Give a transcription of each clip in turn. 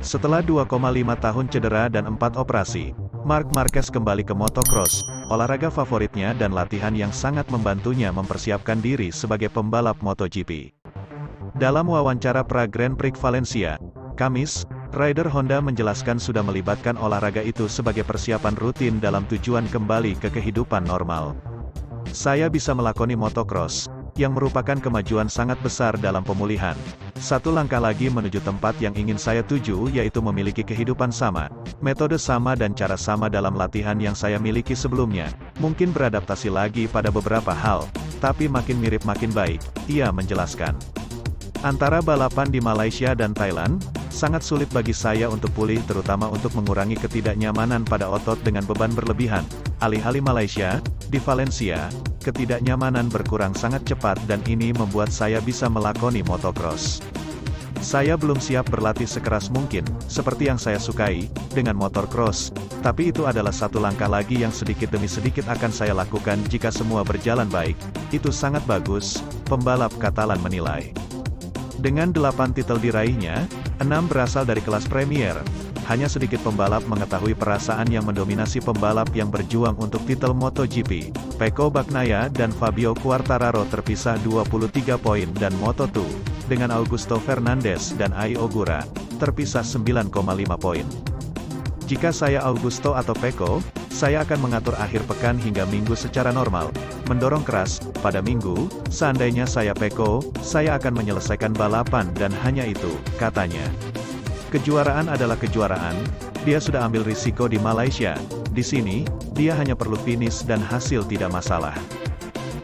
Setelah 2,5 tahun cedera dan 4 operasi, Marc Marquez kembali ke motocross, olahraga favoritnya dan latihan yang sangat membantunya mempersiapkan diri sebagai pembalap MotoGP. Dalam wawancara pra-Grand Prix Valencia, Kamis, rider Honda menjelaskan sudah melibatkan olahraga itu sebagai persiapan rutin dalam tujuan kembali ke kehidupan normal. Saya bisa melakoni motocross, yang merupakan kemajuan sangat besar dalam pemulihan. Satu langkah lagi menuju tempat yang ingin saya tuju yaitu memiliki kehidupan sama, metode sama dan cara sama dalam latihan yang saya miliki sebelumnya. Mungkin beradaptasi lagi pada beberapa hal, tapi makin mirip makin baik, ia menjelaskan. Antara balapan di Malaysia dan Thailand, sangat sulit bagi saya untuk pulih terutama untuk mengurangi ketidaknyamanan pada otot dengan beban berlebihan. Alih-alih Malaysia, di Valencia, ketidaknyamanan berkurang sangat cepat dan ini membuat saya bisa melakoni motocross. Saya belum siap berlatih sekeras mungkin, seperti yang saya sukai, dengan motor cross, tapi itu adalah satu langkah lagi yang sedikit demi sedikit akan saya lakukan jika semua berjalan baik. Itu sangat bagus, pembalap Katalan menilai. Dengan 8 titel diraihnya, 6 berasal dari kelas Premier. Hanya sedikit pembalap mengetahui perasaan yang mendominasi pembalap yang berjuang untuk titel MotoGP. Pecco Bagnaia dan Fabio Quartararo terpisah 23 poin dan Moto2, dengan Augusto Fernandez dan Ai Ogura, terpisah 9,5 poin. Jika saya Augusto atau Pecco, saya akan mengatur akhir pekan hingga minggu secara normal, mendorong keras. Pada minggu, seandainya saya Pecco, saya akan menyelesaikan balapan dan hanya itu, katanya. Kejuaraan adalah kejuaraan, dia sudah ambil risiko di Malaysia, di sini, dia hanya perlu finish dan hasil tidak masalah.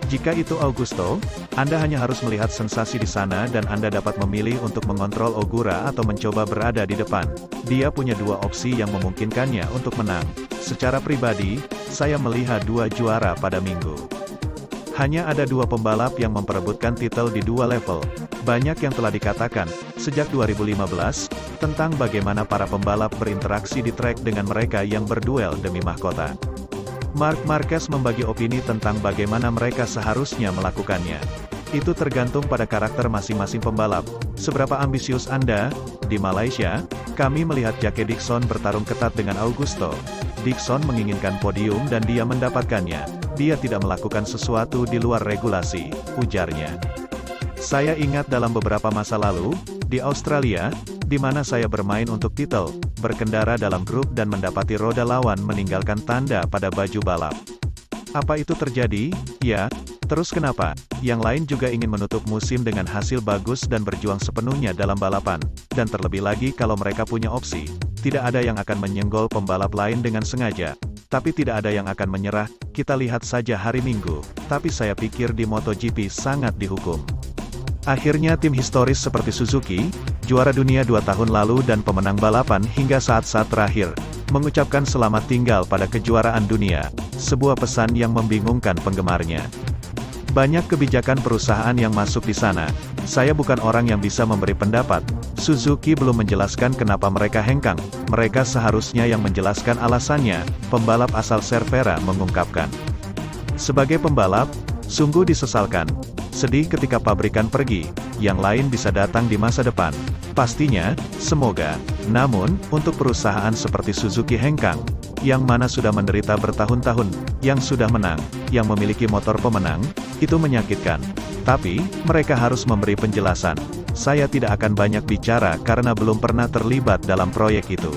Jika itu Augusto, Anda hanya harus melihat sensasi di sana dan Anda dapat memilih untuk mengontrol Ogura atau mencoba berada di depan. Dia punya dua opsi yang memungkinkannya untuk menang. Secara pribadi, saya melihat dua juara pada minggu. Hanya ada dua pembalap yang memperebutkan titel di dua level. Banyak yang telah dikatakan, sejak 2015, tentang bagaimana para pembalap berinteraksi di trek dengan mereka yang berduel demi mahkota. Marc Marquez membagi opini tentang bagaimana mereka seharusnya melakukannya. Itu tergantung pada karakter masing-masing pembalap. Seberapa ambisius Anda? Di Malaysia, kami melihat Jake Dixon bertarung ketat dengan Augusto. Dixon menginginkan podium dan dia mendapatkannya. Dia tidak melakukan sesuatu di luar regulasi, ujarnya. Saya ingat dalam beberapa masa lalu, di Australia, di mana saya bermain untuk titel, berkendara dalam grup dan mendapati roda lawan meninggalkan tanda pada baju balap. Apa itu terjadi? Ya. Terus kenapa? Yang lain juga ingin menutup musim dengan hasil bagus dan berjuang sepenuhnya dalam balapan. Dan terlebih lagi kalau mereka punya opsi. Tidak ada yang akan menyenggol pembalap lain dengan sengaja. Tapi tidak ada yang akan menyerah, kita lihat saja hari Minggu. Tapi saya pikir di MotoGP sangat dihukum. Akhirnya tim historis seperti Suzuki, juara dunia 2 tahun lalu dan pemenang balapan hingga saat-saat terakhir, mengucapkan selamat tinggal pada kejuaraan dunia, sebuah pesan yang membingungkan penggemarnya. Banyak kebijakan perusahaan yang masuk di sana. Saya bukan orang yang bisa memberi pendapat. Suzuki belum menjelaskan kenapa mereka hengkang. Mereka seharusnya yang menjelaskan alasannya, pembalap asal Cervera mengungkapkan. Sebagai pembalap, sungguh disesalkan. Sedih ketika pabrikan pergi, yang lain bisa datang di masa depan. Pastinya, semoga. Namun, untuk perusahaan seperti Suzuki hengkang, yang mana sudah menderita bertahun-tahun, yang sudah menang, yang memiliki motor pemenang, itu menyakitkan. Tapi, mereka harus memberi penjelasan. Saya tidak akan banyak bicara karena belum pernah terlibat dalam proyek itu.